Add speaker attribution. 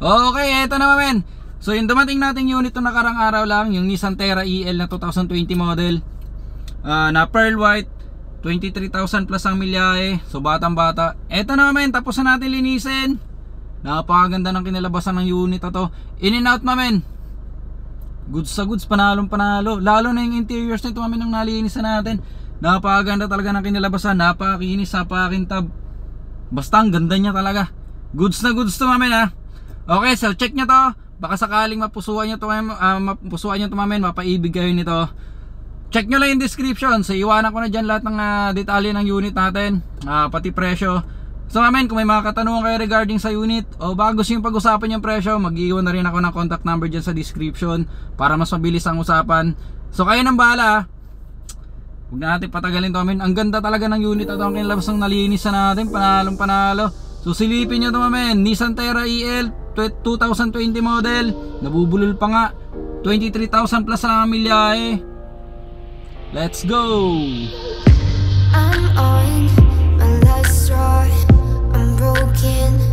Speaker 1: Okay, eto na men. So yung dumating nating unit to nakarang araw lang, yung Nissan Terra EL na 2020 model, na pearl white, 23,000 plus ang milyahe. So batang bata. Eto na men, tapos na natin linisin. Napakaganda ng kinalabasan ng unit na to. In and out men, goods sa goods, panalong panalo. Lalo na yung interiors nito men nung nalinisan natin. Napakaganda talaga ng kinalabasan, napakakinis, napakakintab. Basta ang ganda niya talaga. Goods na goods to men ha. Okay, so check nyo to. Baka sakaling mapusuan nyo to men, mapaibig kayo nito. Check nyo lang yung description. So iwanan ko na dyan lahat ng detalye ng unit natin, pati presyo. So men, kung may mga katanungan kayo regarding sa unit o bago yung pag-usapan yung presyo, mag-iwan na rin ako ng contact number dyan sa description para mas mabilis ang usapan. So kayo nang bahala. Huwag na natin patagalin to men. Ang ganda talaga ng unit. Ito ang kinalabas ng nalinis na natin. Panalong panalo. So silipin nyo to men, Nissan Terra EL 2020 model, nabubulol pa nga, 23,000 plus lang ang milyahe. Let's go!
Speaker 2: I'm on my last straw, I'm broken.